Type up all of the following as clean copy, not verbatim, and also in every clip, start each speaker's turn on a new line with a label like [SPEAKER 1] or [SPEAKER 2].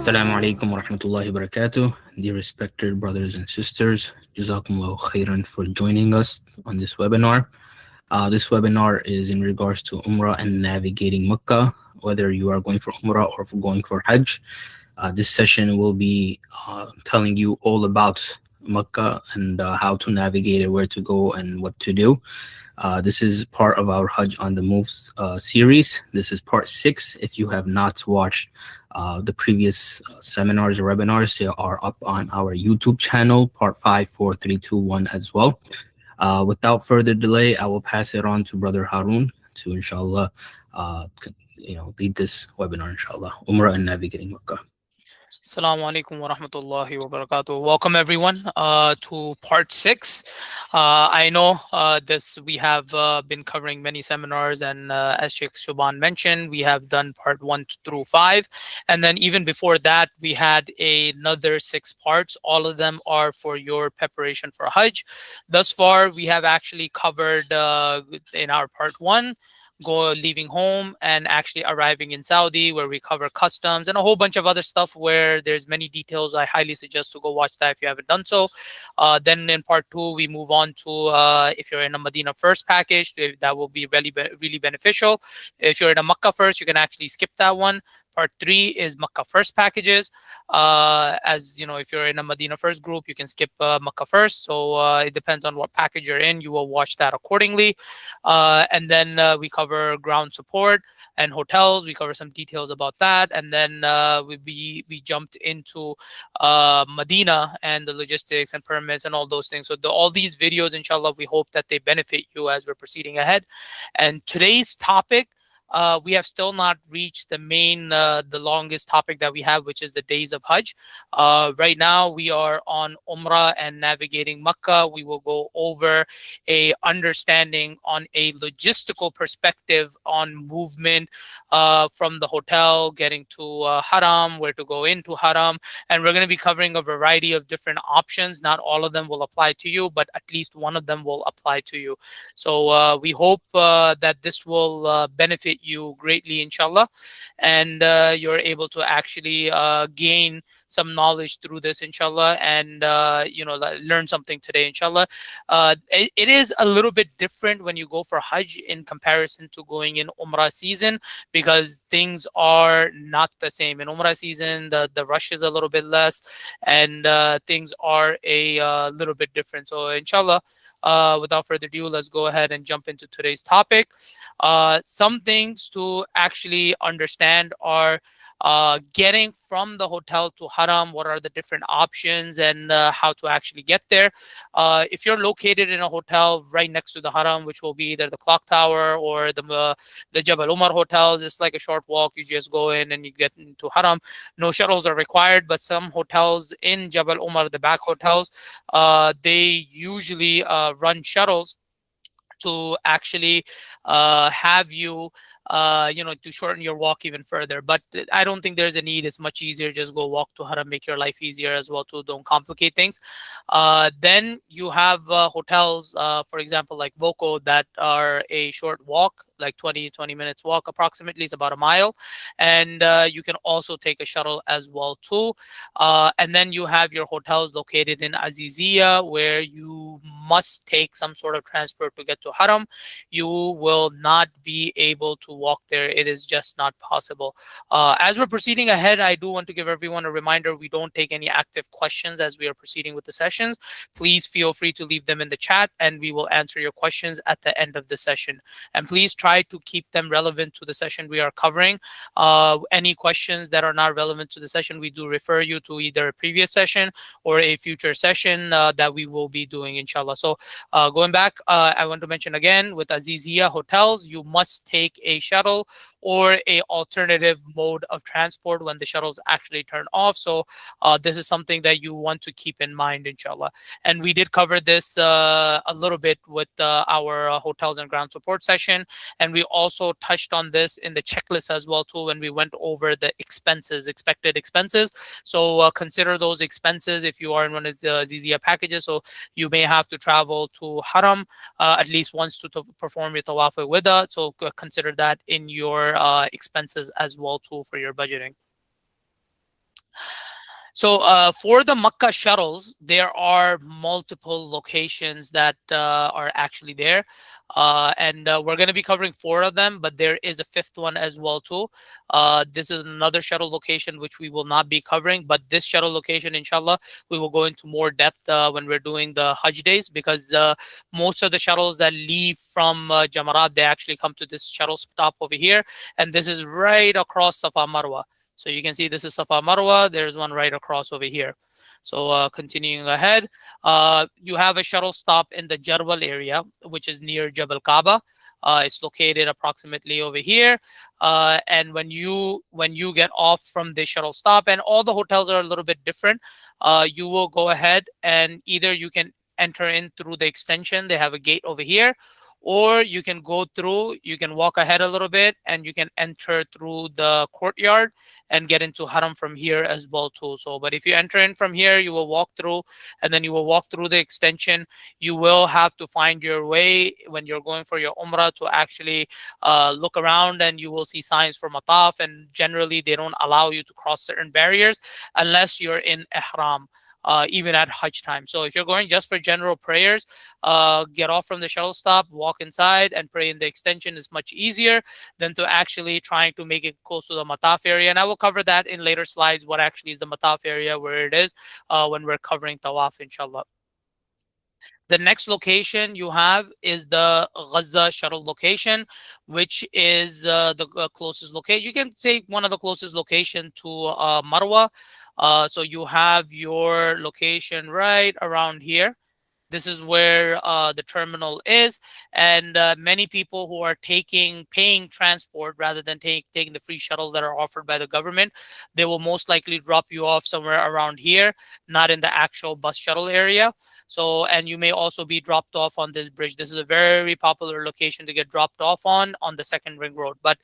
[SPEAKER 1] Assalamu alaikum wa rahmatullahi wa barakatuh. Dear respected brothers and sisters, Jazakumullahu khairan for joining us on this webinar. This webinar is in regards to Umrah and navigating Makkah, whether you are going for Umrah or for going for Hajj. This session will be telling you all about Makkah and how to navigate it, where to go, and what to do. This is part of our Hajj on the Move series. This is part 6. If you have not watched the previous seminars or webinars, they are up on our YouTube channel, part 5, 4, 3, 2, 1 as well. Without further delay, I will pass it on to Brother Harun to, inshallah, lead this webinar, inshallah. Umrah and navigating Makkah.
[SPEAKER 2] Assalamu alaikum wa rahmatullahi wa barakatuh. Welcome everyone to part 6. I know we have been covering many seminars, and as Sheikh Shuban mentioned, we have done part 1 through 5, and then even before that we had another 6 parts. All of them are for your preparation for Hajj. Thus far we have actually covered in our part 1 leaving home and actually arriving in Saudi, where we cover customs and a whole bunch of other stuff where there's many details. I highly suggest to go watch that if you haven't done so. Then in part 2 we move on to if you're in a Medina first package, that will be really beneficial. If you're in a Makkah first, you can actually skip that one. Part 3 is Makkah first packages. As you know, if you're in a Medina first group, you can skip Makkah first. So it depends on what package you're in. You will watch that accordingly. And then we cover ground support and hotels. We cover some details about that. And then we jumped into Medina and the logistics and permits and all those things. So all these videos, inshallah, we hope that they benefit you as we're proceeding ahead. And today's topic, we have still not reached the main, the longest topic that we have, which is the days of Hajj. Right now, we are on Umrah and navigating Makkah. We will go over a understanding on a logistical perspective on movement from the hotel, getting to Haram, where to go into Haram. And we're going to be covering a variety of different options. Not all of them will apply to you, but at least one of them will apply to you. So we hope that this will benefit you greatly, inshallah, and you're able to actually gain some knowledge through this, inshallah, and learn something today, inshallah. It is a little bit different when you go for Hajj in comparison to going in Umrah season, because things are not the same. In Umrah season, the rush is a little bit less, and things are a little bit different. So inshallah, without further ado, let's go ahead and jump into today's topic. Some things to actually understand are getting from the hotel to Haram, what are the different options, and how to actually get there. If you're located in a hotel right next to the Haram, which will be either the clock tower or the Jabal Umar hotels, it's like a short walk. You just go in and you get into Haram. No shuttles are required, but some hotels in Jabal Umar, the back hotels, they usually run shuttles to actually have you to shorten your walk even further. But I don't think there's a need. It's much easier. Just go walk to Haram, make your life easier as well too. Don't complicate things. Then you have hotels, for example, like Voco, that are a short walk, like 20 minutes walk approximately. It's about a mile. And you can also take a shuttle as well too. And then you have your hotels located in Azizia, where you must take some sort of transport to get to Haram. You will not be able to walk there. It is just not possible. As we're proceeding ahead, I do want to give everyone a reminder: we don't take any active questions as we are proceeding with the sessions. Please feel free to leave them in the chat, and we will answer your questions at the end of the session. And please try to keep them relevant to the session we are covering. Any questions that are not relevant to the session, we do refer you to either a previous session or a future session that we will be doing, inshallah. So going back, I want to mention again, with Azizia hotels, you must take a shuttle or a alternative mode of transport when the shuttles actually turn off. So this is something that you want to keep in mind, inshallah. And we did cover this a little bit with our hotels and ground support session. And we also touched on this in the checklist as well too, when we went over the expenses, expected expenses. So consider those expenses if you are in one of the Zizia packages. So you may have to travel to Haram at least once to perform your tawaf wida. So consider that in your expenses as well too for your budgeting. So for the Makkah shuttles, there are multiple locations that are actually there, and we're going to be covering four of them. But there is a fifth one as well too. This is another shuttle location which we will not be covering, but this shuttle location, inshallah, we will go into more depth when we're doing the Hajj days, because most of the shuttles that leave from Jamarat, they actually come to this shuttle stop over here, and this is right across Safa Marwa. So you can see this is Safa Marwa. There's one right across over here. So continuing ahead, you have a shuttle stop in the Jarbal area, which is near Jabal Kaaba. It's located approximately over here. And when you get off from the shuttle stop, and all the hotels are a little bit different, you will go ahead and either you can enter in through the extension. They have a gate over here, or you can go through, you can walk ahead a little bit and you can enter through the courtyard and get into haram from here as well too. So but if you enter in from here, you will walk through, and then you will walk through the extension. You will have to find your way when you're going for your umrah to actually look around, and you will see signs for mataf, and generally they don't allow you to cross certain barriers unless you're in ihram, even at Hajj time. So if you're going just for general prayers, get off from the shuttle stop, walk inside, and pray in the extension is much easier than to actually trying to make it close to the mataf area. And I will cover that in later slides, what actually is the mataf area, where it is, when we're covering tawaf, inshallah. The next location you have is the Gaza shuttle location, which is the closest location. You can say one of the closest location to Marwa. So you have your location right around here. This is where the terminal is, and many people who are paying transport rather than taking the free shuttle that are offered by the government, they will most likely drop you off somewhere around here, not in the actual bus shuttle area. So, and you may also be dropped off on this bridge. This is a very popular location to get dropped off on the second ring road. But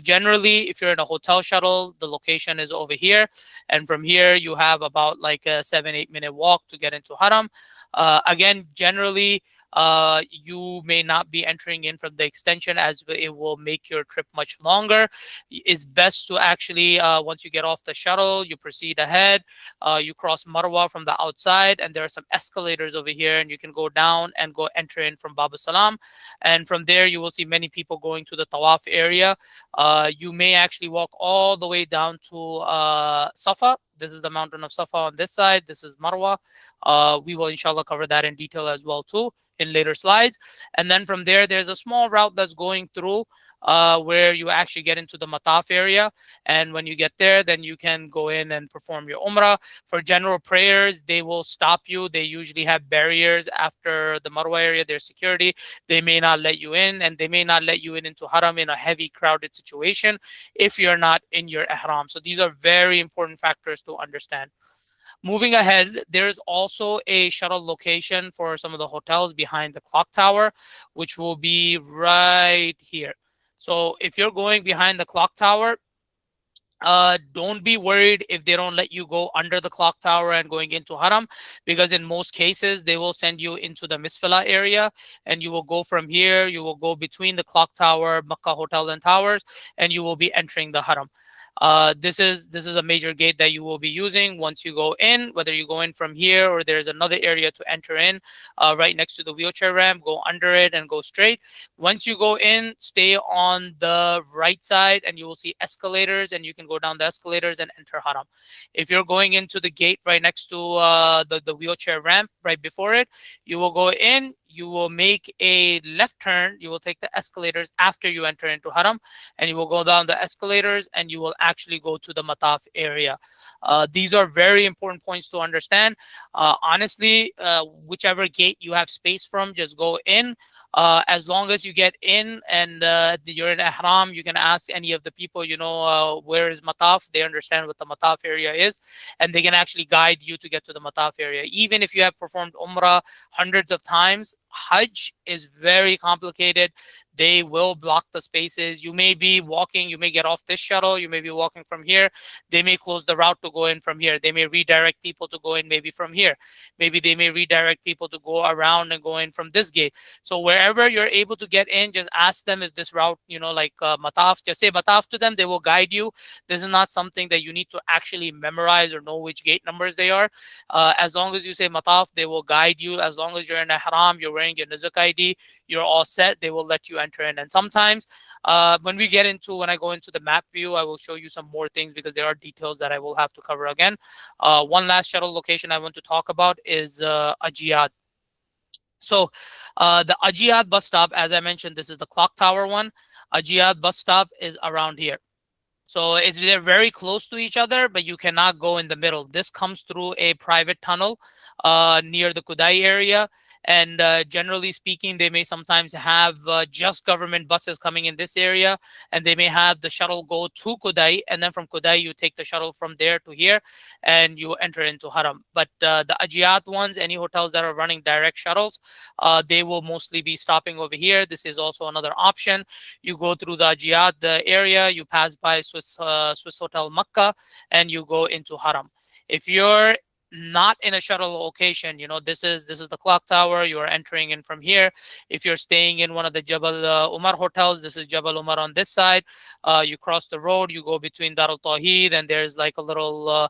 [SPEAKER 2] generally, if you're in a hotel shuttle, the location is over here, and from here you have about like a 7-8 minute walk to get into Haram. Again, generally, you may not be entering in from the extension, as it will make your trip much longer. It's best to actually, once you get off the shuttle, you proceed ahead. You cross Marwa from the outside, and there are some escalators over here, and you can go down and go enter in from Baba Salam. And from there, you will see many people going to the Tawaf area. You may actually walk all the way down to Safa. This is the mountain of Safa on this side. This is Marwa. We will inshallah cover that in detail as well too in later slides. And then from there, there's a small route that's going through where you actually get into the Mataf area. And when you get there, then you can go in and perform your Umrah. For general prayers, they will stop you. They usually have barriers after the Marwa area, their security. They may not let you in, and they may not let you in into Haram in a heavy crowded situation if you're not in your Ihram. So these are very important factors to understand. Moving ahead, there's also a shuttle location for some of the hotels behind the clock tower, which will be right here. So if you're going behind the clock tower, don't be worried if they don't let you go under the clock tower and going into Haram, because in most cases they will send you into the Misfala area, and you will go from here. You will go between the clock tower, Makkah Hotel and Towers, and you will be entering the Haram. This is a major gate that you will be using once you go in, whether you go in from here or there's another area to enter in right next to the wheelchair ramp. Go under it and go straight. Once you go in, stay on the right side, and you will see escalators, and you can go down the escalators and enter Haram. If you're going into the gate right next to the wheelchair ramp right before it, you will go in. You will make a left turn. You will take the escalators after you enter into Haram, and you will go down the escalators, and you will actually go to the Mataf area. These are very important points to understand. Honestly, whichever gate you have space from, just go in. As long as you get in and you're in Ihram, you can ask any of the people, where is Mataf? They understand what the Mataf area is, and they can actually guide you to get to the Mataf area. Even if you have performed Umrah hundreds of times, Hajj is very complicated. They will block the spaces. You may be walking, you may get off this shuttle, you may be walking from here. They may close the route to go in from here. They may redirect people to go in maybe from here. Maybe they may redirect people to go around and go in from this gate. So wherever you're able to get in, just ask them if this route, like Mataf, just say Mataf to them. They will guide you. This is not something that you need to actually memorize or know which gate numbers they are. As long as you say Mataf, they will guide you. As long as you're in a haram, you're wearing your Nuzuk ID, you're all set. They will let you enter in. And sometimes when I go into the map view, I will show you some more things because there are details that I will have to cover again. One last shuttle location I want to talk about is Ajiyad. So the Ajiyad bus stop, as I mentioned, this is the clock tower one. Ajiyad bus stop is around here. So they're very close to each other, but you cannot go in the middle. This comes through a private tunnel near the Kudai area. And generally speaking, they may sometimes have just government buses coming in this area, and they may have the shuttle go to Kudai, and then from Kudai you take the shuttle from there to here, and you enter into Haram. But the Ajiyat ones, any hotels that are running direct shuttles, they will mostly be stopping over here. This is also another option. You go through the Ajiyat the area, you pass by Swiss Hotel Makkah, and you go into Haram. If you're not in a shuttle location, this is the clock tower. You are entering in from here. If you're staying in one of the Jabal Umar hotels, this is Jabal Umar on this side. You cross the road, you go between Darul Tawheed, and there's like a little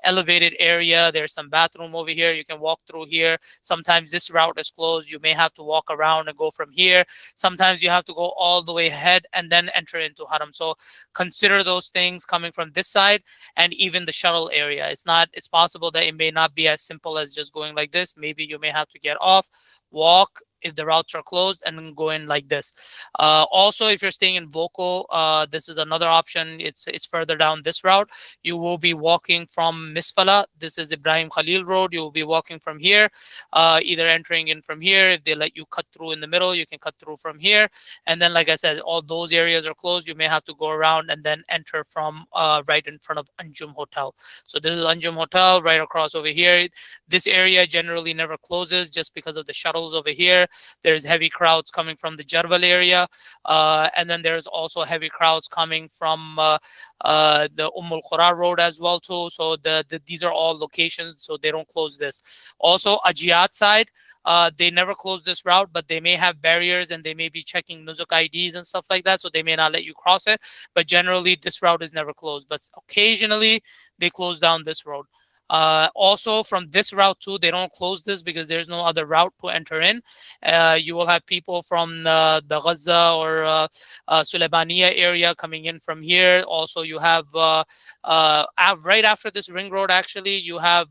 [SPEAKER 2] elevated area. There's some bathroom over here. You can walk through here. Sometimes this route is closed. You may have to walk around and go from here. Sometimes you have to go all the way ahead and then enter into Haram. So consider those things coming from this side, and even the shuttle area. It's possible that it may not be as simple as just going like this. Maybe you may have to get off, walk if the routes are closed, and then go in like this. Also, if you're staying in Voko, this is another option. It's further down this route. You will be walking from Misfala. This is Ibrahim Khalil Road. You will be walking from here, either entering in from here. If they let you cut through in the middle, you can cut through from here. And then, like I said, all those areas are closed. You may have to go around and then enter from right in front of Anjum Hotel. So this is Anjum Hotel right across over here. This area generally never closes just because of the shuttles over here. There's heavy crowds coming from the Jarbal area, and then there's also heavy crowds coming from the Al Qura road as well too. So these are all locations, so they don't close this. Also, Ajiyat side, they never close this route, but they may have barriers and they may be checking Nuzuk IDs and stuff like that, so they may not let you cross it. But generally, this route is never closed. But occasionally, they close down this road. Also, from this route too, they don't close this because there's no other route to enter in. You will have people from the Gaza or Sulaybaniya area coming in from here. Also, you have right after this ring road, actually, you have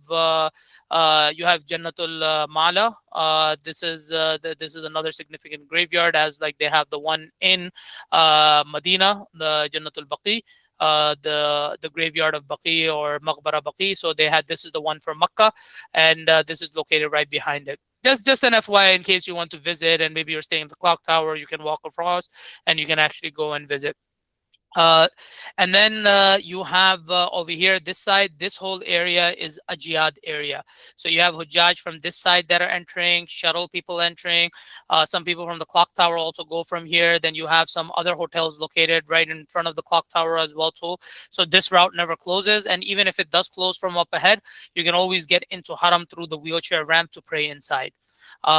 [SPEAKER 2] Jannatul Mala. This is another significant graveyard, as like they have the one in Medina, the Jannatul Baqi, the graveyard of Baqi or Maqbara Baqi. So this is the one for Makkah, and this is located right behind it. Just an FYI, in case you want to visit and maybe you're staying in the clock tower, you can walk across and you can actually go and visit. Uh, and then you have over here, this side, this whole area is a jihad area. So you have Hujjaj from this side that are entering, shuttle people entering. Some people from the clock tower also go from here. Then you have some other hotels located right in front of the clock tower as well too. So this route never closes. And even if it does close from up ahead, you can always get into Haram through the wheelchair ramp to pray inside.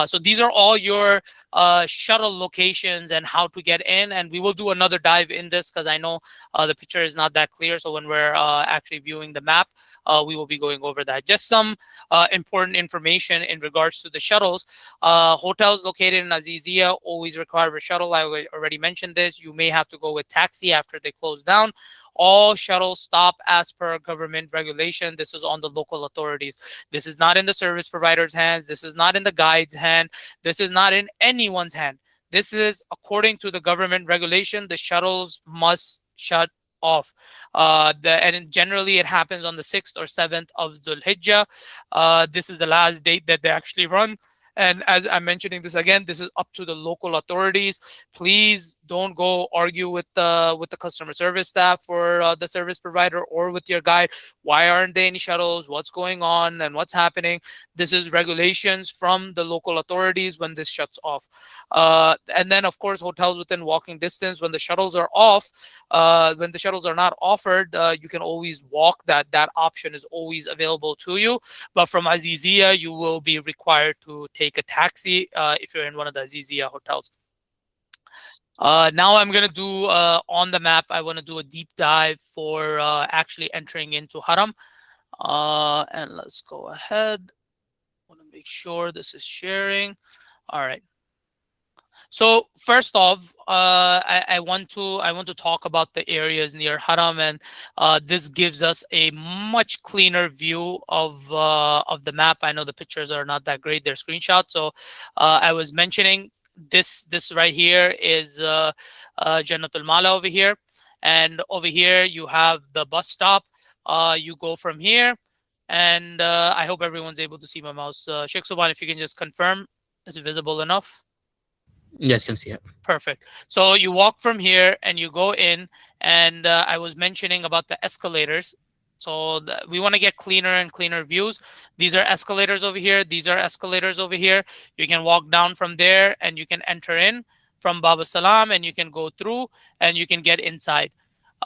[SPEAKER 2] So these are all your shuttle locations and how to get in. And we will do another dive in this because I know the picture is not that clear. So when we're actually viewing the map, we will be going over that. Just some important information in regards to the shuttles. Hotels located in Azizia always require a shuttle. I already mentioned this. You may have to go with taxi after they close down. All shuttles stop as per government regulation. This is on the local authorities. This is not in the service provider's hands. This is not in the guide's hand. This is not in anyone's hand. This is according to the government regulation. The shuttles must shut off. And generally it happens on the 6th or 7th of Dhul Hijjah. This is the last date that they actually run. And as I'm mentioning this again, this is up to the local authorities. Please don't go argue with the customer service staff or the service provider or with your guide. Why aren't there any shuttles? What's going on and what's happening? This is regulations from the local authorities when this shuts off. And then, of course, hotels within walking distance, when the shuttles are off, when the shuttles are not offered, you can always walk. That option is always available to you. But from Azizia, you will be required to take a taxi if you're in one of the Azizia hotels. Now I'm gonna do on the map. I want to do a deep dive for actually entering into Haram. And let's go ahead. Want to make sure this is sharing. All right. So first off, I want to talk about the areas near Haram, and this gives us a much cleaner view of the map. I know the pictures are not that great; they're screenshots. So I was mentioning this right here is Jannatul Mala over here, and over here you have the bus stop. You go from here, and I hope everyone's able to see my mouse. Sheikh Suban, if you can just confirm, is it visible enough?
[SPEAKER 1] Yes, can see it.
[SPEAKER 2] Perfect. So you walk from here and you go in, and I was mentioning about the escalators. So we want to get cleaner and cleaner views. These are escalators over here. These are escalators over here. You can walk down from there and you can enter in from Baba Salam and you can go through and you can get inside.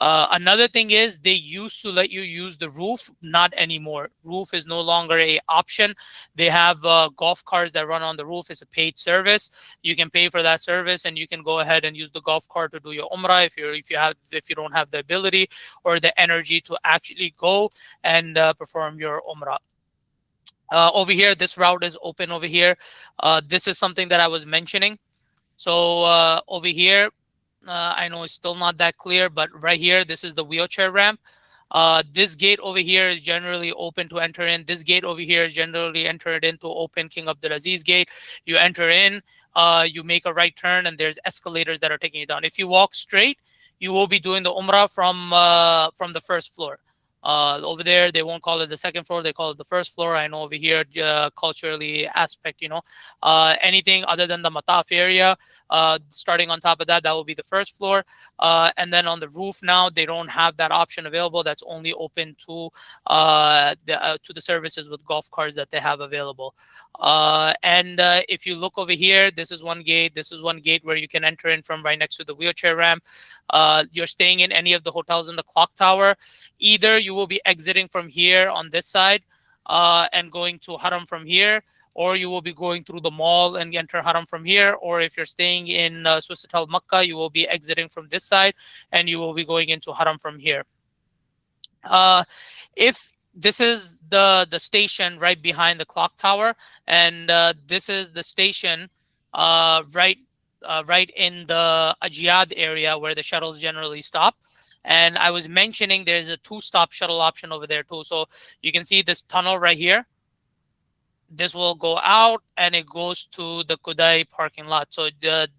[SPEAKER 2] Another thing is they used to let you use the roof, not anymore. Roof is no longer a option. They have golf carts that run on the roof. It's a paid service. You can pay for that service, and you can go ahead and use the golf cart to do your umrah if you don't have the ability or the energy to actually go and perform your umrah. Over here, this route is open over here. This is something that I was mentioning. So over here, I know it's still not that clear, but right here, this is the wheelchair ramp. This gate over here is generally open to enter in. This gate over here is generally entered into open King Abdulaziz gate. You enter in, you make a right turn, and there's escalators that are taking you down. If you walk straight, you will be doing the Umrah from the first floor. Over there, they won't call it the second floor; they call it the first floor. I know over here, culturally aspect, anything other than the Mataf area, starting on top of that, that will be the first floor. And then on the roof now, they don't have that option available. That's only open to the services with golf carts that they have available. And if you look over here, this is one gate. This is one gate where you can enter in from right next to the wheelchair ramp. You're staying in any of the hotels in the clock tower. Either you will be exiting from here on this side and going to Haram from here, or you will be going through the mall and enter Haram from here. Or if you're staying in Swissatel Makkah, you will be exiting from this side and you will be going into Haram from here. If this is the station right behind the clock tower, and this is the station right in the Ajiyad area where the shuttles generally stop. And I was mentioning there's a two-stop shuttle option over there too. So you can see this tunnel right here. This will go out and it goes to the Kudai parking lot. So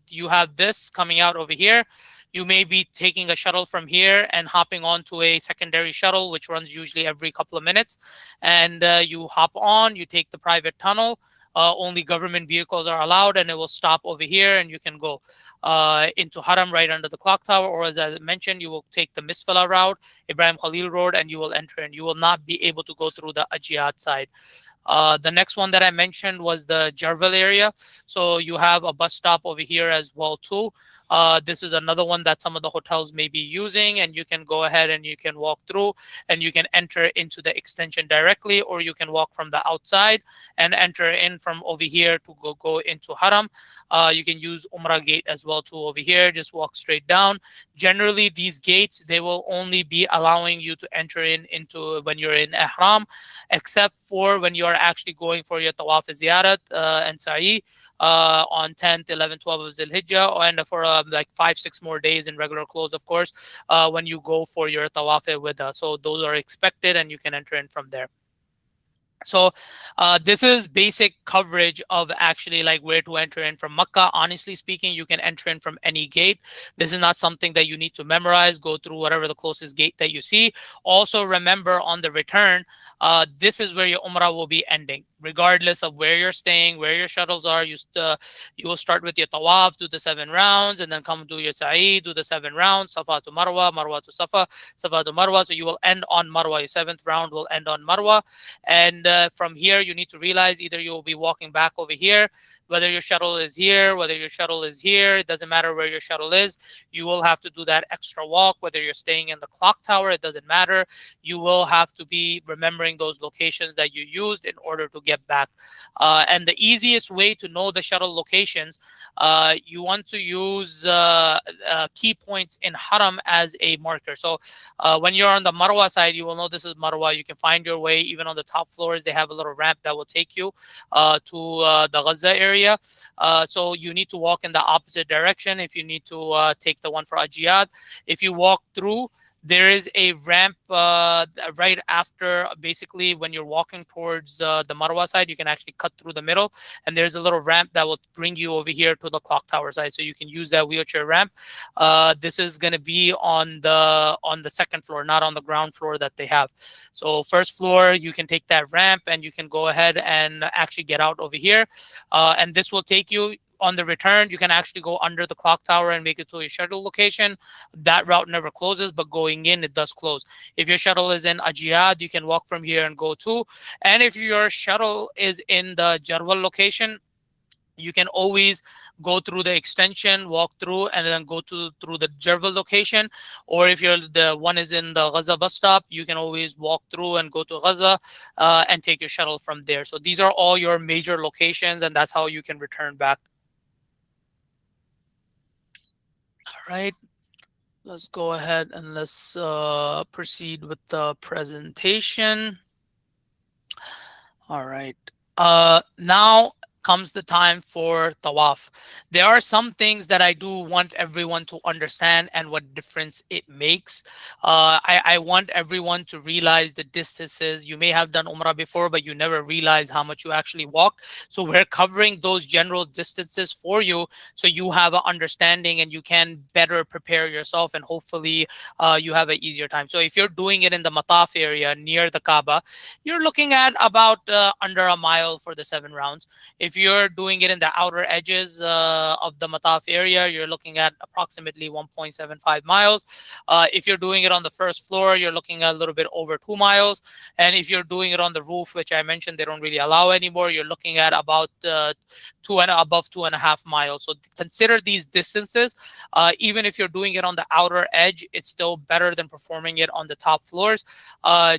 [SPEAKER 2] you have this coming out over here. You may be taking a shuttle from here and hopping onto a secondary shuttle, which runs usually every couple of minutes. And you hop on, you take the private tunnel. Only government vehicles are allowed, and it will stop over here, and you can go into Haram right under the clock tower. Or as I mentioned, you will take the Misfala route, Ibrahim Khalil Road, and you will enter, and you will not be able to go through the Ajiyat side. The next one that I mentioned was the Jarvel area. So you have a bus stop over here as well too. This is another one that some of the hotels may be using, and you can go ahead and you can walk through and you can enter into the extension directly, or you can walk from the outside and enter in from over here to go into Haram. You can use Umrah gate as well too over here. Just walk straight down. Generally, these gates, they will only be allowing you to enter into when you're in Ihram, except for when you are actually going for your Tawaf Ziyarat and Sa'i on 10th, 11th, 12th of Zilhijjah, and for like 5-6 more days in regular clothes, of course, when you go for your Tawaf with us. So those are expected, and you can enter in from there. So this is basic coverage of actually like where to enter in from Makkah. Honestly speaking, you can enter in from any gate. This is not something that you need to memorize. Go through whatever the closest gate that you see. Also remember on the return, this is where your Umrah will be ending. Regardless of where you're staying, where your shuttles are, you will start with your tawaf, do the 7 rounds, and then come do your sa'i, do the 7 rounds, Safa to Marwa, Marwa to Safa, Safa to Marwa. So you will end on Marwa. Your seventh round will end on Marwa. And from here, you need to realize either you will be walking back over here, whether your shuttle is here, whether your shuttle is here, it doesn't matter where your shuttle is. You will have to do that extra walk, whether you're staying in the clock tower, it doesn't matter. You will have to be remembering those locations that you used in order to get back. And the easiest way to know the shuttle locations, you want to use key points in Haram as a marker. So when you're on the Marwa side, you will know this is Marwa. You can find your way. Even on the top floors, they have a little ramp that will take you to the Gaza area. So you need to walk in the opposite direction if you need to take the one for Ajiyad. If you walk through, there is a ramp right after, basically when you're walking towards the Marwa side, you can actually cut through the middle, and there's a little ramp that will bring you over here to the clock tower side, so you can use that wheelchair ramp. This is going to be on the second floor, not on the ground floor that they have. So first floor, you can take that ramp and you can go ahead and actually get out over here, and this will take you on the return. You can actually go under the clock tower and make it to your shuttle location. That route never closes, but going in, it does close. If your shuttle is in Ajiyad, you can walk from here and go to. And if your shuttle is in the Jarwal location, you can always go through the extension, walk through, and then go through the Jervil location. Or if you're the one is in the Gaza bus stop, you can always walk through and go to Gaza and take your shuttle from there. So these are all your major locations, and that's how you can return back. All right, let's go ahead and let's proceed with the presentation. All right. Now comes the time for tawaf. There are some things that I do want everyone to understand and what difference it makes. I want everyone to realize the distances. You may have done Umrah before, but you never realize how much you actually walked. So we're covering those general distances for you, so you have an understanding and you can better prepare yourself, and hopefully you have an easier time. So if you're doing it in the Mataf area near the Kaaba, you're looking at about under a mile for the 7 rounds. If you're doing it in the outer edges of the Mataf area, you're looking at approximately 1.75 miles. If you're doing it on the first floor, you're looking at a little bit over 2 miles. And if you're doing it on the roof, which I mentioned they don't really allow anymore, you're looking at about above 2.5 miles. So consider these distances. Even if you're doing it on the outer edge, it's still better than performing it on the top floors.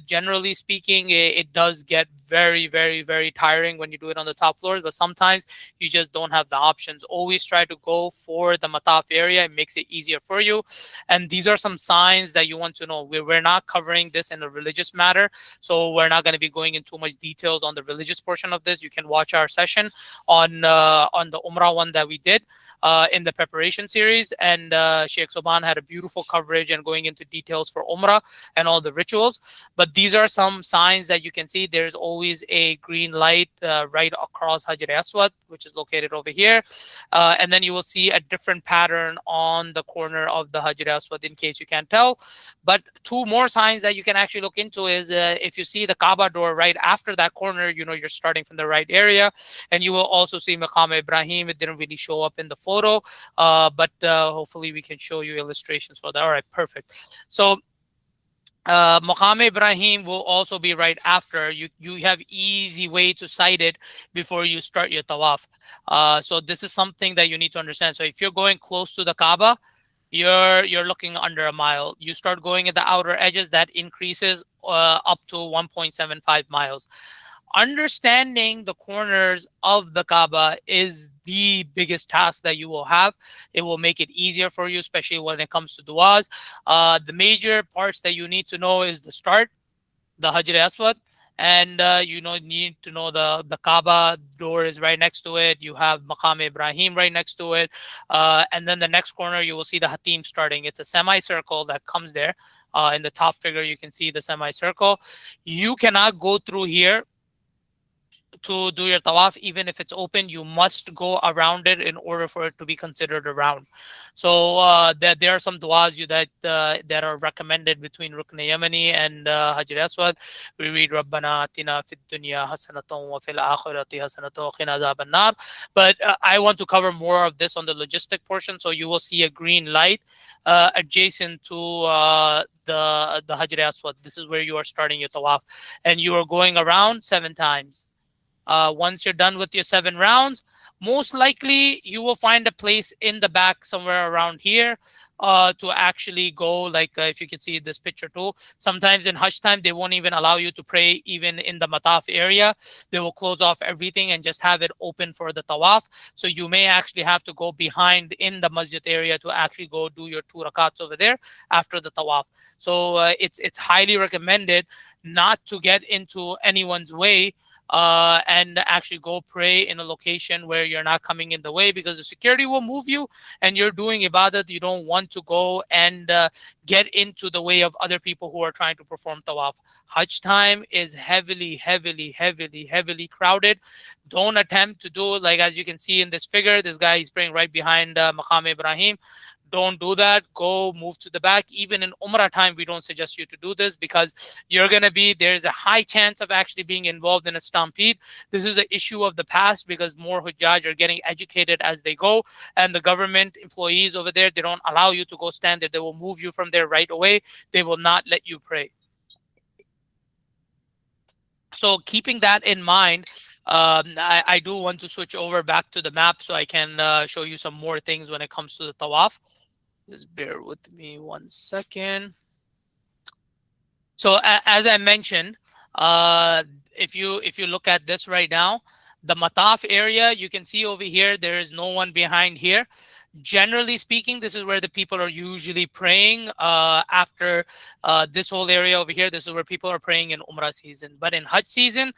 [SPEAKER 2] Generally speaking, it does get very, very, very tiring when you do it on the top floors, but sometimes you just don't have the options. Always try to go for the Mataf area. It makes it easier for you. And these are some signs that you want to know. We're not covering this in a religious matter, so we're not going to be going into too much details on the religious portion of this. You can watch our session on the Umrah one that we did in the preparation series, and Sheikh Soban had a beautiful coverage and going into details for Umrah and all the rituals. But these are some signs that you can see. There's always a green light right across Hajar Aswad, which is located over here. And then you will see a different pattern on the corner of the Hajar Aswad, in case you can't tell. But two more signs that you can actually look into is if you see the Kaaba door right after that corner, you know you're starting from the right area. And you will also see Maqam Ibrahim. It didn't really show up in the photo, but hopefully we can show you illustrations for that. All right, perfect. So Maqam Ibrahim will also be right after. You have easy way to sight it before you start your tawaf. So this is something that you need to understand. So if you're going close to the Kaaba, you're looking under a mile. You start going at the outer edges, that increases up to 1.75 miles. Understanding the corners of the Kaaba is the biggest task that you will have. It will make it easier for you, especially when it comes to du'as. The major parts that you need to know is the start, the Hajar Aswad, and need to know the Kaaba door is right next to it. You have Maqam Ibrahim right next to it, and then the next corner you will see the Hatim starting. It's a semicircle that comes there. In the top figure, you can see the semicircle. You cannot go through here to do your tawaf. Even if it's open, you must go around it in order for it to be considered a round. So that there are some du'as that are recommended between Rukn Yamani and Hajar Aswad. We read Rabbana atina fid dunya hasanatan wa fil akhirati hasanatan wa qina adhaban nar. But I want to cover more of this on the logistic portion. So you will see a green light adjacent to the Hajar Aswad. This is where you are starting your tawaf, and you are going around 7 times. Once you're done with your 7 rounds, most likely you will find a place in the back somewhere around here to actually go. Like if you can see this picture too, sometimes in Hajj time, they won't even allow you to pray even in the mataf area. They will close off everything and just have it open for the tawaf. So you may actually have to go behind in the masjid area to actually go do your 2 rakats over there after the tawaf. So it's highly recommended not to get into anyone's way and actually go pray in a location where you're not coming in the way, because the security will move you and you're doing ibadat. You don't want to go and get into the way of other people who are trying to perform tawaf. Hajj time is heavily, heavily, heavily, heavily crowded. Don't attempt to do, like as you can see in this figure, this guy is praying right behind Maqam Ibrahim. Don't do that. Go move to the back. Even in Umrah time, we don't suggest you to do this, because there's a high chance of actually being involved in a stampede. This is an issue of the past, because more Hujjaj are getting educated as they go, and the government employees over there, they don't allow you to go stand there. They will move you from there right away. They will not let you pray. So keeping that in mind, I do want to switch over back to the map so I can show you some more things when it comes to the tawaf. Just bear with me 1 second. So as I mentioned, uh, if you look at this right now, the mataf area, you can see over here, there is no one behind here. Generally speaking, this is where the people are usually praying after this whole area over here. This is where people are praying in Umrah season. But in Hajj season,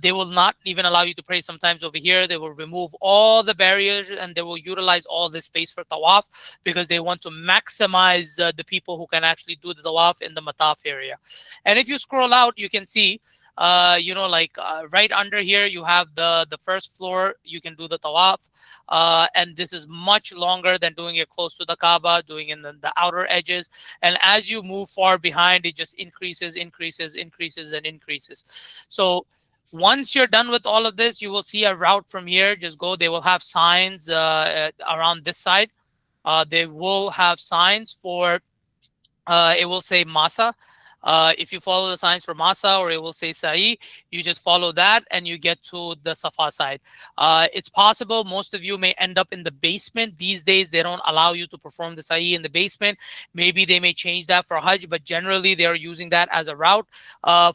[SPEAKER 2] they will not even allow you to pray sometimes over here. They will remove all the barriers and they will utilize all this space for tawaf, because they want to maximize the people who can actually do the tawaf in the mataf area. And if you scroll out, you can see right under here you have the first floor. You can do the tawaf, and this is much longer than doing it close to the Kaaba, doing in the outer edges. And as you move far behind, it just increases, increases, increases, and increases. So once you're done with all of this, you will see a route from here. Just go. They will have signs around this side. They will have signs for it will say Masa. If you follow the signs for Masa, or it will say Sa'i, you just follow that and you get to the Safa side. It's possible most of you may end up in the basement. These days, they don't allow you to perform the Sa'i in the basement. Maybe they may change that for Hajj, but generally they are using that as a route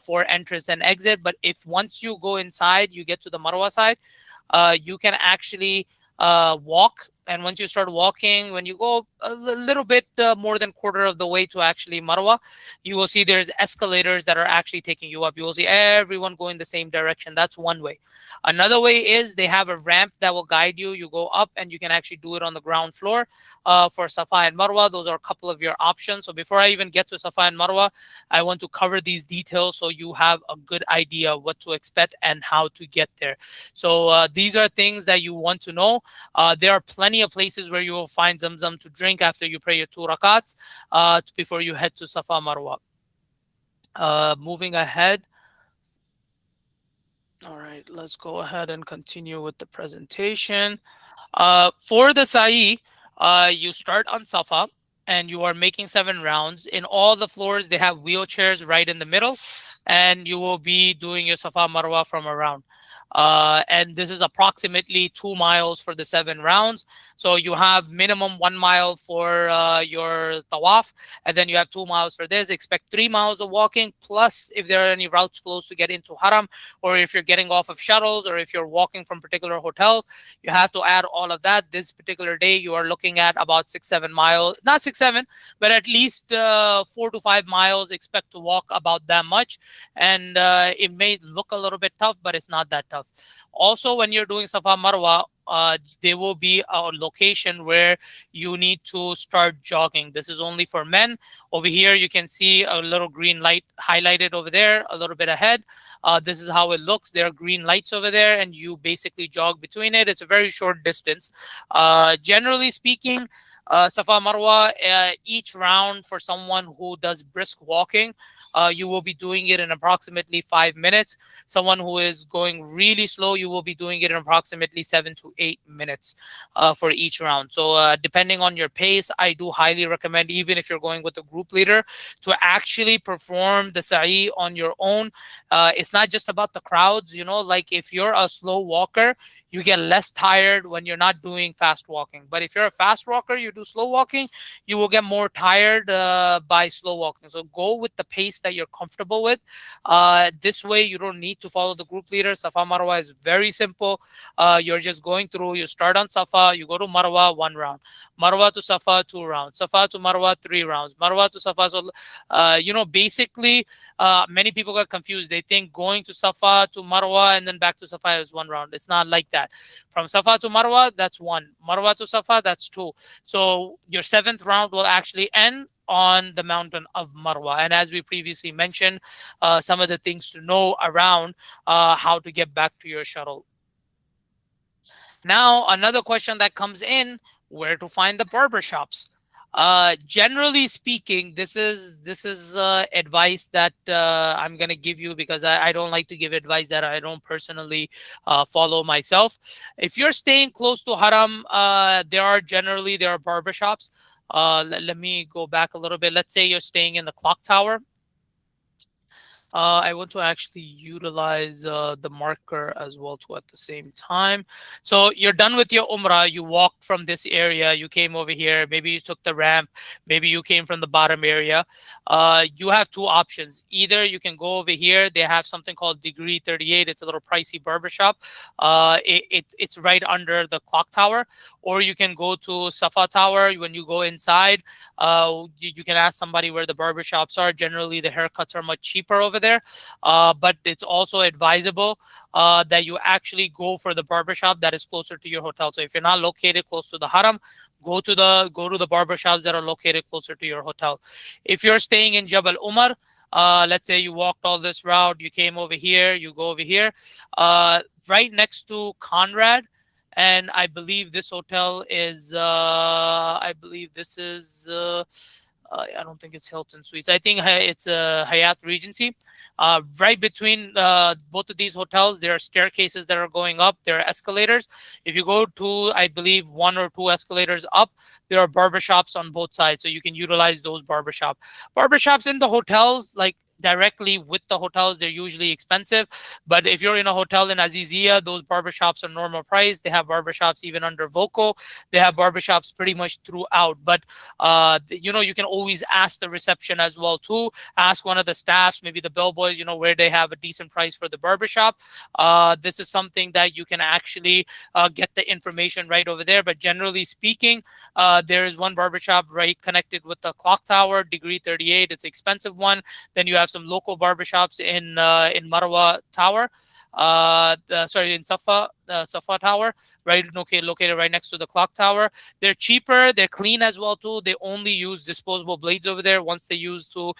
[SPEAKER 2] for entrance and exit. But if once you go inside, you get to the Marwa side, you can actually walk. And once you start walking, when you go a little bit more than quarter of the way to actually Marwa, you will see there's escalators that are actually taking you up. You will see everyone going the same direction. That's one way. Another way is they have a ramp that will guide you. You go up and you can actually do it on the ground floor for Safa and Marwa. Those are a couple of your options. So before I even get to Safa and Marwa, I want to cover these details so you have a good idea of what to expect and how to get there. So these are things that you want to know. There are plenty of places where you will find Zamzam to drink after you pray your 2 rakats before you head to Safa Marwa. Moving ahead. All right, let's go ahead and continue with the presentation. For the Sa'i, you start on Safa and you are making 7 rounds. In all the floors, they have wheelchairs right in the middle, and you will be doing your Safa Marwa from around. And this is approximately 2 miles for the 7 rounds. So you have minimum 1 mile for your tawaf, and then you have 2 miles for this. Expect 3 miles of walking, plus if there are any routes close to get into Haram, or if you're getting off of shuttles, or if you're walking from particular hotels, you have to add all of that. This particular day, you are looking at about 6-7 miles, not 6-7, but at least 4 to 5 miles. Expect to walk about that much. And it may look a little bit tough, but it's not that tough. Also, when you're doing Safa Marwa, there will be a location where you need to start jogging. This is only for men. Over here, you can see a little green light highlighted over there, a little bit ahead. This is how it looks. There are green lights over there, and you basically jog between it. It's a very short distance. Generally speaking, Safa Marwa, each round for someone who does brisk walking, you will be doing it in approximately 5 minutes. Someone who is going really slow, you will be doing it in approximately 7 to 8 minutes for each round. So, depending on your pace, I do highly recommend, even if you're going with a group leader, to actually perform the sa'i on your own. It's not just about the crowds, like if you're a slow walker, you get less tired when you're not doing fast walking. But if you're a fast walker, you do slow walking, you will get more tired by slow walking. So go with the pace that you're comfortable with. This way, you don't need to follow the group leader. Safa Marwa is very simple. You're just going through. You start on Safa, you go to Marwa, 1 round. Marwa to Safa, 2 rounds. Safa to Marwa, 3 rounds. Marwa to Safa. So, basically, many people get confused. They think going to Safa to Marwa and then back to Safa is 1 round. It's not like that. From Safa to Marwa, that's one. Marwa to Safa, that's two. So your seventh round will actually end on the mountain of Marwa. And as we previously mentioned, some of the things to know around how to get back to your shuttle. Now, another question that comes in: where to find the barber shops? Generally speaking, this is advice that I'm gonna give you, because I don't like to give advice that I don't personally follow myself. If you're staying close to Haram, there are barbershops. Let me go back a little bit. Let's say you're staying in the clock tower. I want to actually utilize the marker as well too at the same time. So you're done with your Umrah. You walked from this area. You came over here. Maybe you took the ramp. Maybe you came from the bottom area. You have two options. Either you can go over here. They have something called Degree 38. It's a little pricey barbershop. It's right under the clock tower. Or you can go to Safa Tower. When you go inside, you can ask somebody where the barbershops are. Generally, the haircuts are much cheaper over there. But it's also advisable that you actually go for the barbershop that is closer to your hotel. So if you're not located close to the Haram, go to the barbershops that are located closer to your hotel. If you're staying in Jabal Umar, let's say you walked all this route, you came over here, you go over here, right next to Conrad. And I believe this hotel is, I believe this is, I don't think it's Hilton Suites. I think it's Hyatt Regency. Right between both of these hotels, there are staircases that are going up. There are escalators. If you go to, I believe, one or two escalators up, there are barbershops on both sides. So you can utilize those barbershops in the hotels, like directly with the hotels. They're usually expensive, but if you're in a hotel in Azizia, those barbershops are normal price. They have barbershops even under Voco. They have barbershops pretty much throughout. But you can always ask the reception as well too. Ask one of the staffs, maybe the bellboys, where they have a decent price for the barbershop. This is something that you can actually get the information right over there. But generally speaking, there is one barbershop right connected with the clock tower, Degree 38. It's an expensive one. Then you have some local barbershops in Marwa Tower, in Safa Tower, right, located right next to the clock tower. They're cheaper, they're clean as well too. They only use disposable blades over there. Once they use to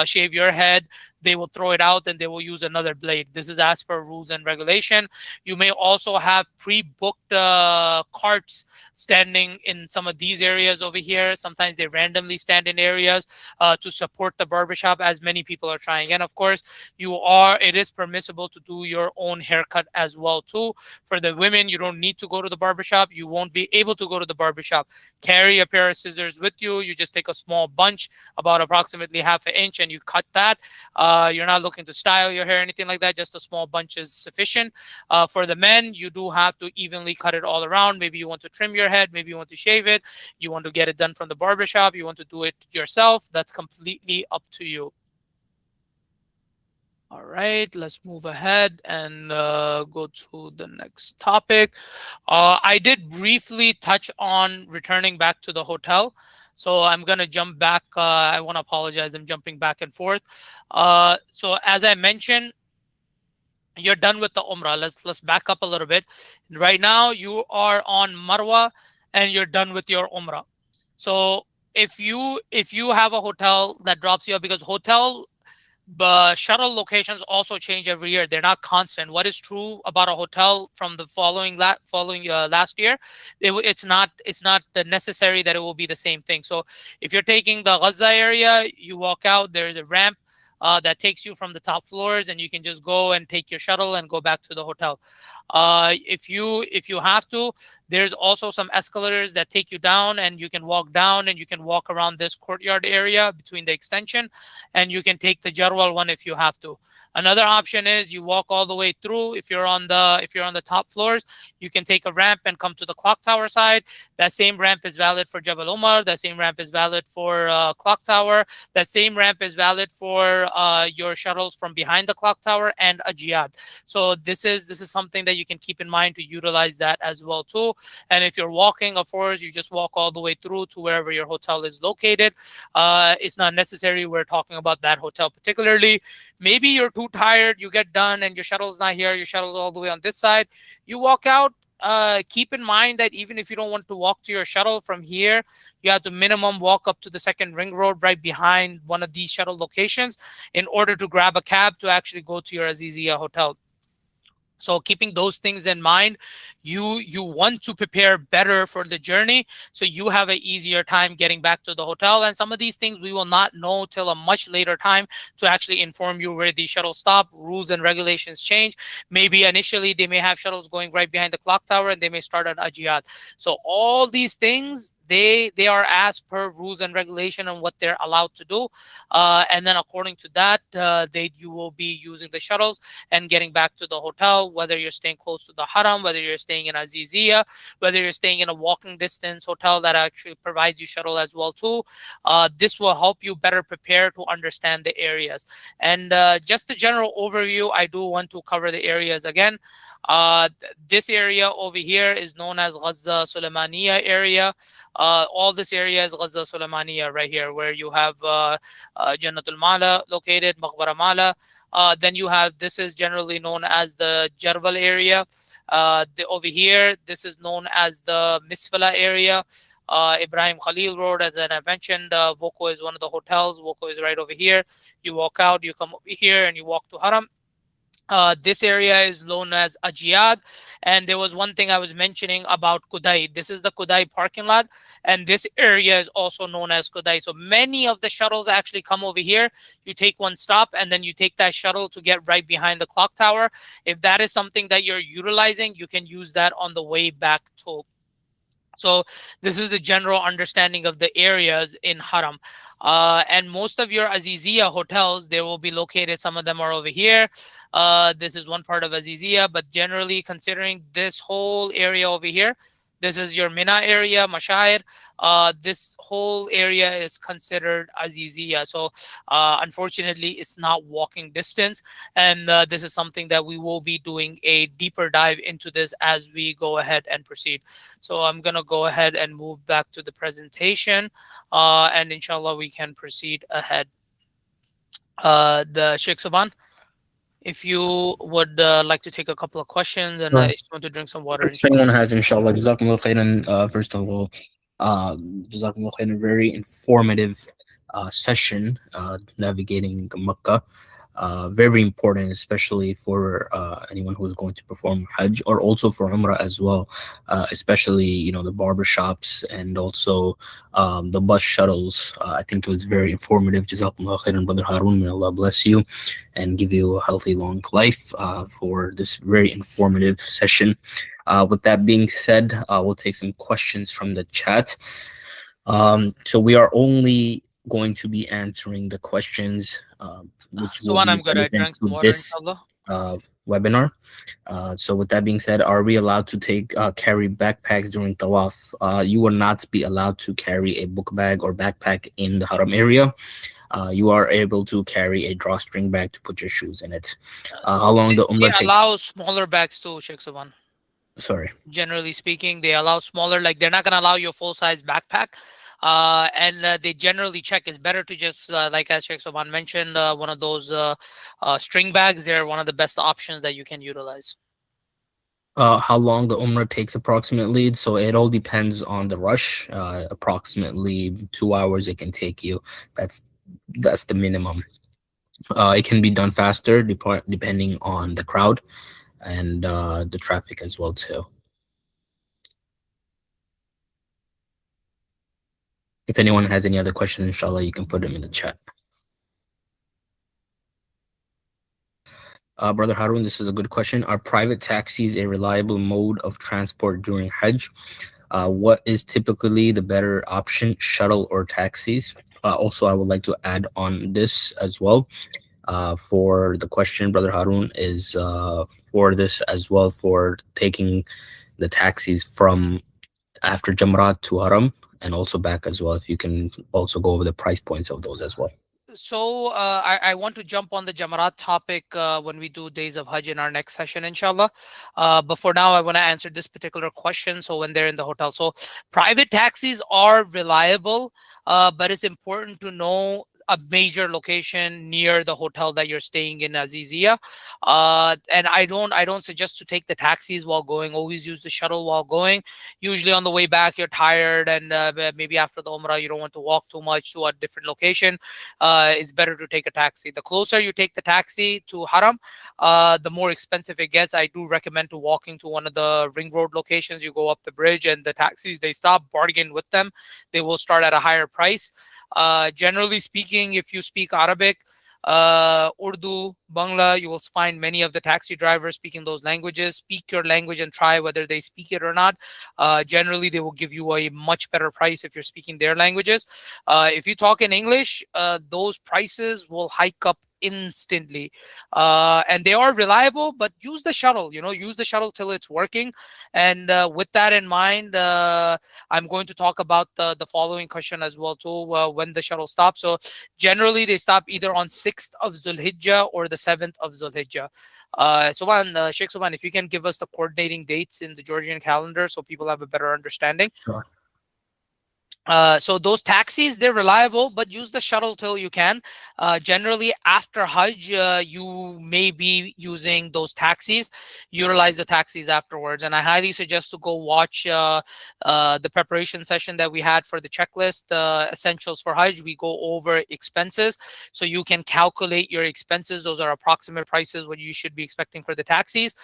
[SPEAKER 2] shave your head, they will throw it out and they will use another blade. This is as per rules and regulation. You may also have pre-booked carts standing in some of these areas over here. Sometimes they randomly stand in areas to support the barbershop, as many people are trying. And of course, it is permissible to do your own haircut as well too. For the women, you don't need to go to the barbershop. You won't be able to go to the barbershop. Carry a pair of scissors with you. You just take a small bunch, about approximately half an inch, and you cut that. You're not looking to style your hair or anything like that. Just a small bunch is sufficient. For the men, you do have to evenly cut it all around. Maybe you want to trim your head. Maybe you want to shave it. You want to get it done from the barbershop. You want to do it yourself. That's completely up to you. All right, let's move ahead and go to the next topic. I did briefly touch on returning back to the hotel. So I'm going to jump back. I want to apologize. I'm jumping back and forth. So as I mentioned, you're done with the Umrah. Let's back up a little bit. Right now, you are on Marwa, and you're done with your Umrah. So if you have a hotel that drops you off, because hotel but shuttle locations also change every year. They're not constant. What is true about a hotel from the following last year, it's not necessary that it will be the same thing. So if you're taking the Gaza area, you walk out. There's a ramp that takes you from the top floors, and you can just go and take your shuttle and go back to the hotel. If you have to, there's also some escalators that take you down, and you can walk down, and you can walk around this courtyard area between the extension, and you can take the Jarwal one if you have to. Another option is you walk all the way through. If you're on the top floors, you can take a ramp and come to the clock tower side. That same ramp is valid for Jabal Umar. That same ramp is valid for clock tower. That same ramp is valid for your shuttles from behind the clock tower and a jihad. So this is something that you can keep in mind to utilize that as well too. And if you're walking, of course, you just walk all the way through to wherever your hotel is located. It's not necessary. We're talking about that hotel particularly. Maybe you're too tired, you get done, and your shuttle's not here. Your shuttle's all the way on this side. You walk out. Keep in mind that even if you don't want to walk to your shuttle from here, you have to minimum walk up to the second ring road right behind one of these shuttle locations in order to grab a cab to actually go to your Azizia hotel. So keeping those things in mind, you want to prepare better for the journey, so you have an easier time getting back to the hotel. And some of these things we will not know till a much later time to actually inform you where these shuttles stop. Rules and regulations change. Maybe initially they may have shuttles going right behind the clock tower, and they may start at Ajiyat. So all these things, they are as per rules and regulation and what they're allowed to do, and then according to that, they you will be using the shuttles and getting back to the hotel, whether you're staying close to the Haram, whether you're staying in Azizia, whether you're staying in a walking distance hotel that actually provides you shuttle as well too. This will help you better prepare to understand the areas. And just a general overview, I do want to cover the areas again. This area over here is known as Gaza Suleimaniya area. All this area is Gaza Suleimaniya right here, where you have Jannatul Mala located, Maqbara Mala. Then you have, this is generally known as the Jarval area. Over here, this is known as the Misfala area. Ibrahim Khalil Road, as I mentioned, Voko is one of the hotels. Voko is right over here. You walk out, you come over here, and you walk to Haram. This area is known as Ajiyad. And there was one thing I was mentioning about Kudai. This is the Kudai parking lot. And this area is also known as Kudai. So many of the shuttles actually come over here. You take one stop, and then you take that shuttle to get right behind the clock tower. If that is something that you're utilizing, you can use that on the way back to. So this is the general understanding of the areas in Haram. And most of your Azizia hotels, they will be located. Some of them are over here. This is one part of Azizia, but generally considering this whole area over here, this is your Mina area, Mashair. This whole area is considered Azizia. So unfortunately, it's not walking distance. And this is something that we will be doing a deeper dive into this as we go ahead and proceed. So I'm going to go ahead and move back to the presentation. And inshallah, we can proceed ahead. The Sheikh Saban, if you would like to take a couple of questions, and I
[SPEAKER 1] Sure.
[SPEAKER 2] just want to drink some water,
[SPEAKER 1] If
[SPEAKER 2] inshallah.
[SPEAKER 1] anyone has, inshallah, Jazakumullah khairan. First of all, Jazakumullah khairan, very informative session, navigating Makkah. Very important, especially for anyone who is going to perform Hajj, or also for Umrah as well. Especially, the barber shops, and also the bus shuttles. I think it was very informative. Jazakumullah khairan, Brother Harun. May Allah bless you and give you a healthy, long life for this very informative session. With that being said, we'll take some questions from the chat. So we are only going to be answering the questions which
[SPEAKER 2] So
[SPEAKER 1] will
[SPEAKER 2] one,
[SPEAKER 1] be
[SPEAKER 2] I'm good. I
[SPEAKER 1] relevant
[SPEAKER 2] drank some
[SPEAKER 1] to
[SPEAKER 2] water,
[SPEAKER 1] this
[SPEAKER 2] inshallah.
[SPEAKER 1] uh, webinar. So with that being said, are we allowed to carry backpacks during tawaf? You will not be allowed to carry a book bag or backpack in the haram area. You are able to carry a drawstring bag to put your shoes in it. How long
[SPEAKER 2] They,
[SPEAKER 1] the
[SPEAKER 2] they
[SPEAKER 1] umrah take?
[SPEAKER 2] allow smaller bags too, Sheikh Saban.
[SPEAKER 1] Sorry.
[SPEAKER 2] Generally speaking, they allow smaller, like they're not gonna allow you a full size backpack. and they generally check. It's better to just, like as Sheikh Soban mentioned, one of those string bags. They're one of the best options that you can utilize.
[SPEAKER 1] How long the Umrah takes approximately? So it all depends on the rush. Approximately 2 hours it can take you. That's that's the minimum. It can be done faster depending on the crowd and the traffic as well too. If anyone has any other questions, inshallah, you can put them in the chat. Brother Harun, this is a good question. Are private taxis a reliable mode of transport during Hajj? What is typically the better option, shuttle or taxis? Also, I would like to add on this as well. For the question, Brother Harun, is for this as well for taking the taxis from after Jamrat to Haram and also back as well. If you can also go over the price points of those as well.
[SPEAKER 2] So I want to jump on the Jamarat topic when we do Days of Hajj in our next session, inshallah. But for now, I want to answer this particular question. So when they're in the hotel, so private taxis are reliable, but it's important to know a major location near the hotel that you're staying in, Azizia. And I don't suggest to take the taxis while going. Always use the shuttle while going. Usually on the way back, you're tired, and maybe after the Umrah, you don't want to walk too much to a different location. It's better to take a taxi. The closer you take the taxi to Haram, the more expensive it gets. I do recommend to walking to one of the ring road locations. You go up the bridge, and the taxis, they stop, bargain with them. They will start at a higher price. Generally speaking, if you speak Arabic, Urdu, Bangla, you will find many of the taxi drivers speaking those languages. Speak your language and try whether they speak it or not. Generally, they will give you a much better price if you're speaking their languages. If you talk in English, those prices will hike up instantly. And they are reliable, but use the shuttle, use the shuttle till it's working. And with that in mind, I'm going to talk about the following question as well too, when the shuttle stops. So generally they stop either on 6th of Zulhijjah or the 7th of Zulhijjah. Sheikh Suban, if you can give us the coordinating dates in the Georgian calendar so people have a better understanding.
[SPEAKER 1] Sure.
[SPEAKER 2] So those taxis, they're reliable, but use the shuttle till you can. Generally, after Hajj, you may be using those taxis. Utilize the taxis afterwards, and I highly suggest to go watch the preparation session that we had for the checklist, essentials for Hajj. We go over expenses, so you can calculate your expenses. Those are approximate prices what you should be expecting for the taxis.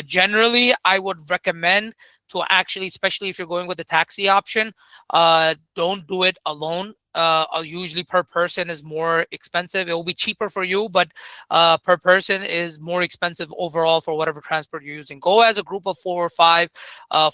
[SPEAKER 2] Generally, I would recommend to actually, especially if you're going with the taxi option, don't do it alone. Usually per person is more expensive. It will be cheaper for you, but per person is more expensive overall for whatever transport you're using. Go as a group of 4 or 5.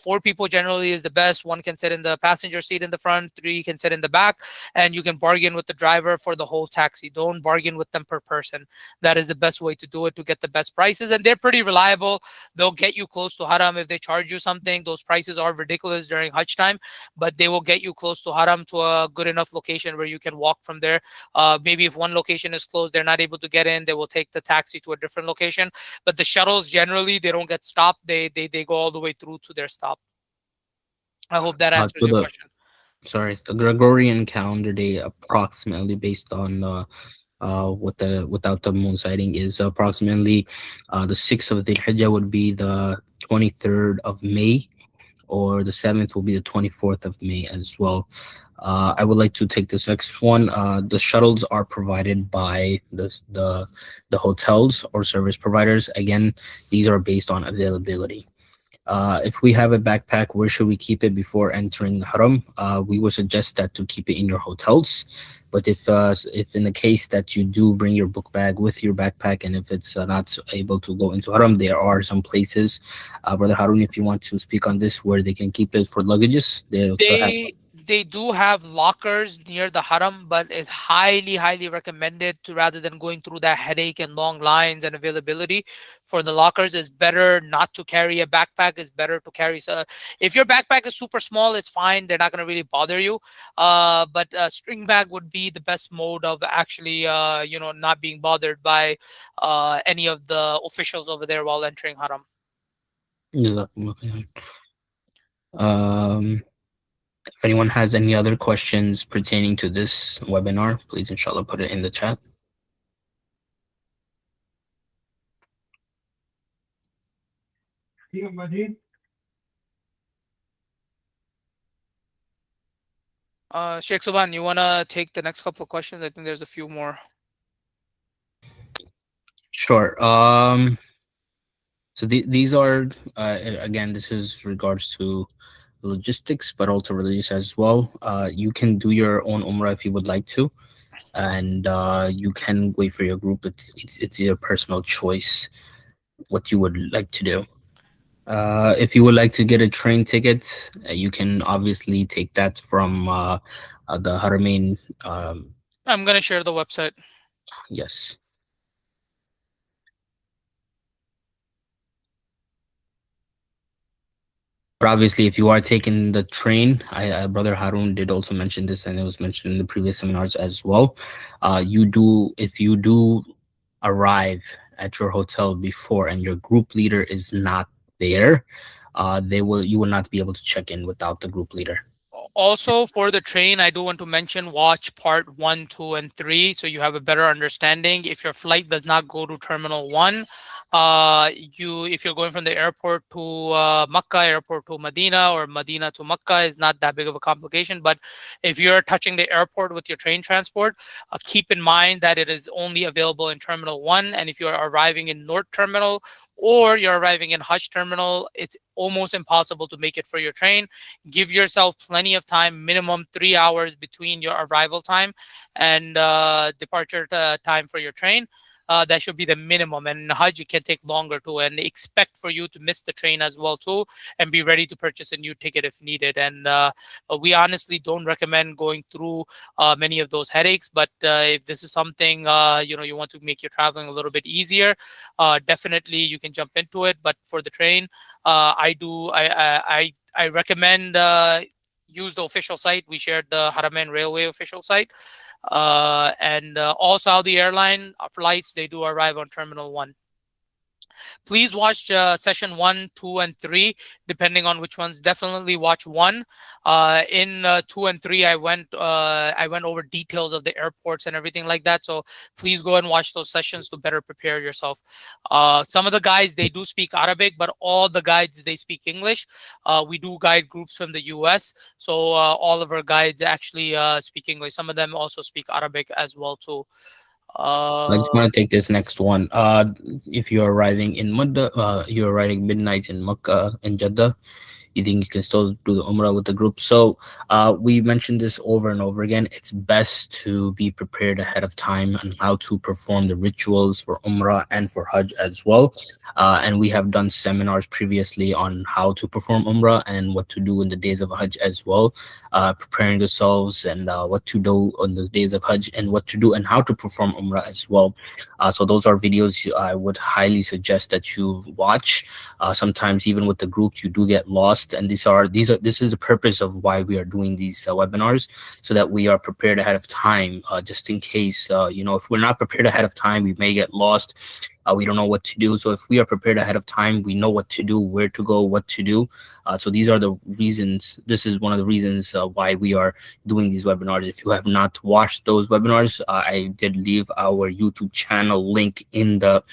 [SPEAKER 2] 4 people generally is the best. One can sit in the passenger seat in the front, 3 can sit in the back, and you can bargain with the driver for the whole taxi. Don't bargain with them per person. That is the best way to do it to get the best prices, and they're pretty reliable. They'll get you close to Haram. If they charge you something, those prices are ridiculous during Hajj time, but they will get you close to Haram to a good enough location where you can walk from there. Maybe if one location is closed, they're not able to get in, they will take the taxi to a different location. But the shuttles generally they don't get stopped. They go all the way through to their stop. I hope that answers
[SPEAKER 1] So
[SPEAKER 2] your
[SPEAKER 1] the
[SPEAKER 2] question.
[SPEAKER 1] sorry, the Gregorian calendar day approximately based on with the without the moon sighting is approximately the 6th of the Hijjah would be the 23rd of May, or the 7th will be the 24th of May as well. I would like to take this next one. The shuttles are provided by the hotels or service providers. Again, these are based on availability. If we have a backpack, where should we keep it before entering the haram? We would suggest that to keep it in your hotels. But if in the case that you do bring your book bag with your backpack, and if it's not able to go into haram, there are some places, Brother Harun, if you want to speak on this, where they can keep it for luggages, they also have.
[SPEAKER 2] They do have lockers near the haram, but it's highly recommended to, rather than going through that headache and long lines and availability for the lockers, is better not to carry a backpack. It's better to carry, so if your backpack is super small, it's fine, they're not going to really bother you. But a string bag would be the best mode of actually not being bothered by any of the officials over there while entering haram.
[SPEAKER 1] Um, If anyone has any other questions pertaining to this webinar, please inshallah put it in the chat.
[SPEAKER 2] Sheikh Suban, you wanna take the next couple of questions? I think there's a few more.
[SPEAKER 1] Sure. So these are again, this is regards to logistics, but also religious as well. You can do your own umrah if you would like to, and you can wait for your group. It's your personal choice what you would like to do. If you would like to get a train ticket, you can obviously take that from the Haramain.
[SPEAKER 2] I'm gonna share the website.
[SPEAKER 1] Yes. But obviously, if you are taking the train, Brother Harun did also mention this, and it was mentioned in the previous seminars as well. If you do arrive at your hotel before and your group leader is not there, you will not be able to check in without the group leader.
[SPEAKER 2] Also, for the train, I do want to mention watch part 1, 2, and 3 so you have a better understanding. If your flight does not go to Terminal 1, if you're going from the airport to Makkah, airport to Medina, or Medina to Makkah, is not that big of a complication. But if you're touching the airport with your train transport, keep in mind that it is only available in Terminal 1. And if you're arriving in North Terminal or you're arriving in Hajj Terminal, it's almost impossible to make it for your train. Give yourself plenty of time, minimum 3 hours between your arrival time and departure time for your train. That should be the minimum. And in Hajj, it can take longer too. And expect for you to miss the train as well too, and be ready to purchase a new ticket if needed. And we honestly don't recommend going through many of those headaches. But if this is something you want to make your traveling a little bit easier, definitely you can jump into it. But for the train, I recommend use the official site. We shared the Haramain Railway official site. And all Saudi airline flights, they do arrive on Terminal 1. Please watch session 1, 2, and 3, depending on which ones. Definitely watch 1. In 2 and 3, I went over details of the airports and everything like that. So please go and watch those sessions to better prepare yourself. Some of the guides, they do speak Arabic, but all the guides, they speak English. We do guide groups from the US, so all of our guides actually speak English. Some of them also speak Arabic as well too.
[SPEAKER 1] I just want to take this next one. If you're arriving in you're arriving midnight in Makkah and Jeddah, you think you can still do the Umrah with the group. So we mentioned this over and over again. It's best to be prepared ahead of time on how to perform the rituals for Umrah and for Hajj as well. And we have done seminars previously on how to perform Umrah and what to do in the days of Hajj as well, preparing yourselves and what to do on the days of Hajj and what to do and how to perform Umrah as well. So those are videos I would highly suggest that you watch. Sometimes even with the group, you do get lost, and this is the purpose of why we are doing these webinars, so that we are prepared ahead of time, just in case if we're not prepared ahead of time, we may get lost. We don't know what to do. So if we are prepared ahead of time, we know what to do, where to go, what to do. So these are the reasons. This is one of the reasons why we are doing these webinars. If you have not watched those webinars, I did leave our YouTube channel link in the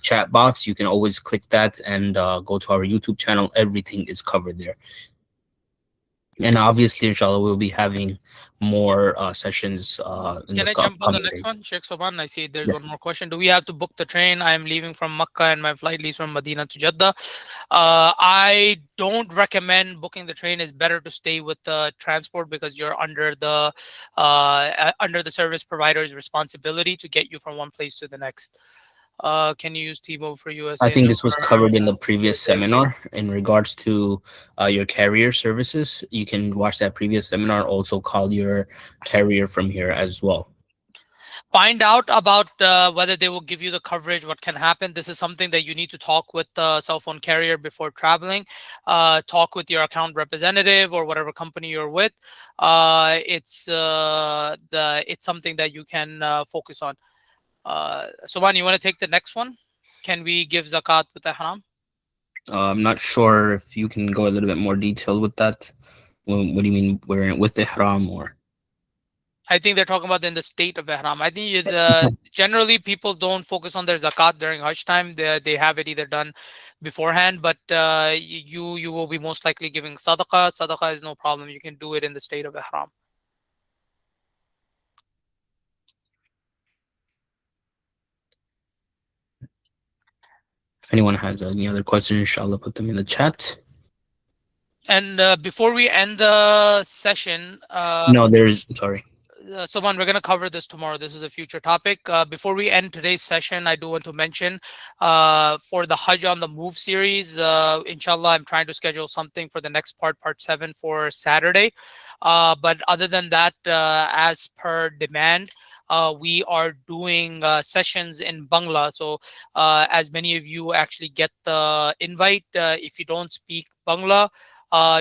[SPEAKER 1] chat box. You can always click that and go to our YouTube channel. Everything is covered there. And obviously, inshallah, we'll be having more sessions in
[SPEAKER 2] Can
[SPEAKER 1] the
[SPEAKER 2] I jump on the
[SPEAKER 1] upcoming
[SPEAKER 2] next
[SPEAKER 1] days.
[SPEAKER 2] one, Sheikh Soban? I see there's
[SPEAKER 1] Yeah.
[SPEAKER 2] one more question. Do we have to book the train? I am leaving from Makkah and my flight leaves from Medina to Jeddah. I don't recommend booking the train. It's better to stay with the transport because you're under the service provider's responsibility to get you from one place to the next. Can you use T-Mobile for
[SPEAKER 1] I
[SPEAKER 2] USA
[SPEAKER 1] think this was
[SPEAKER 2] number?
[SPEAKER 1] covered in the previous seminar in regards to your carrier services. You can watch that previous seminar. Also, call your carrier from here as well.
[SPEAKER 2] Find out about whether they will give you the coverage, what can happen. This is something that you need to talk with the cell phone carrier before traveling. Talk with your account representative or whatever company you're with. It's something that you can focus on. Soban, you want to take the next one? Can we give zakat with ihram?
[SPEAKER 1] I'm not sure if you can go a little bit more detailed with that. What do you mean wearing it with ihram or?
[SPEAKER 2] I think they're talking about in the state of ihram. I think generally people don't focus on their zakat during Hajj time. They have it either done beforehand, but you will be most likely giving sadaqah. Sadaqah is no problem. You can do it in the state of ihram.
[SPEAKER 1] If anyone has any other questions, inshallah, put them in the chat.
[SPEAKER 2] And before we end the session,
[SPEAKER 1] No, there's sorry.
[SPEAKER 2] Soman, we're going to cover this tomorrow. This is a future topic. Before we end today's session, I do want to mention for the Hajj on the Move series, inshallah, I'm trying to schedule something for the next part, part 7 for Saturday. But other than that, as per demand, we are doing sessions in Bangla. So, as many of you actually get the invite, if you don't speak Bangla,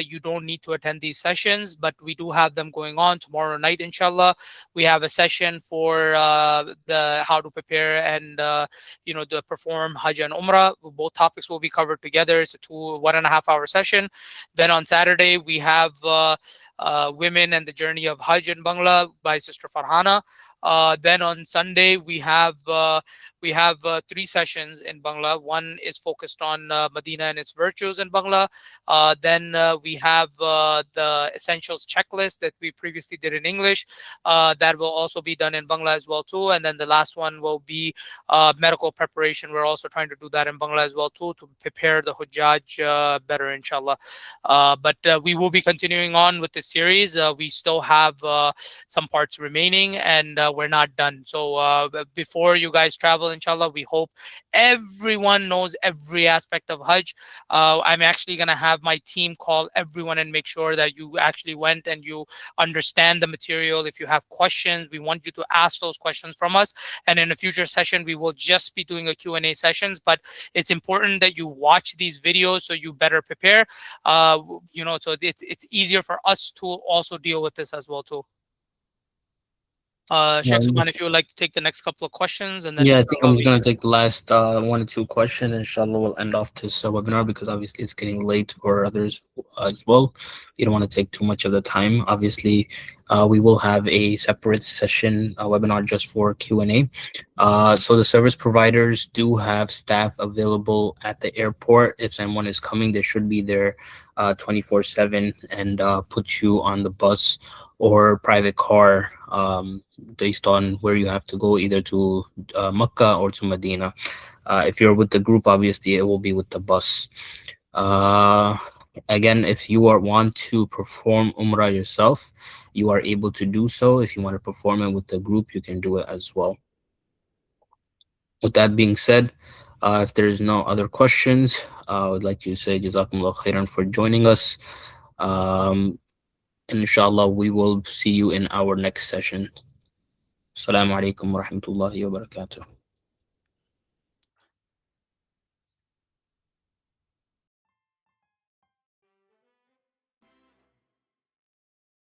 [SPEAKER 2] you don't need to attend these sessions, but we do have them going on tomorrow night, inshallah. We have a session for the how to prepare and to perform Hajj and Umrah. Both topics will be covered together. It's a 1.5 hour session. Then on Saturday we have Women and the Journey of Hajj in Bangla by Sister Farhana. Then on Sunday we have 3 sessions in Bangla. One is focused on Medina and its virtues in Bangla. Then we have the essentials checklist that we previously did in English. That will also be done in Bangla as well too. And then the last one will be medical preparation. We're also trying to do that in Bangla as well too to prepare the Hujjaj better, inshallah. But we will be continuing on with this series. We still have some parts remaining, and we're not done. So before you guys travel, inshallah, we hope everyone knows every aspect of Hajj. I'm actually going to have my team call everyone and make sure that you actually went and you understand the material. If you have questions, we want you to ask those questions from us. And in a future session, we will just be doing a Q&A sessions. But it's important that you watch these videos so you better prepare. So it's easier for us to also deal with this as well too. Sheikh Suman, if you would like to take the next couple of questions, and then
[SPEAKER 1] Yeah, I think I'm
[SPEAKER 2] inshallah
[SPEAKER 1] just gonna take the last 1 or 2 questions. Inshallah, we'll end off this webinar because obviously it's getting late for others as well. You don't want to take too much of the time. Obviously, we will have a separate session webinar just for Q&A. So the service providers do have staff available at the airport. If someone is coming, they should be there 24/7 and put you on the bus or private car based on where you have to go, either to Makkah or to Medina. If you're with the group, obviously it will be with the bus. Uh, Again, if you want to perform Umrah yourself, you are able to do so. If you want to perform it with the group, you can do it as well. With that being said, if there's no other questions, I would like to say Jazakumullah khairan for joining us. Um, and inshallah, we will see you in our next session. Assalamu alaikum wa rahmatullahi wa barakatuh.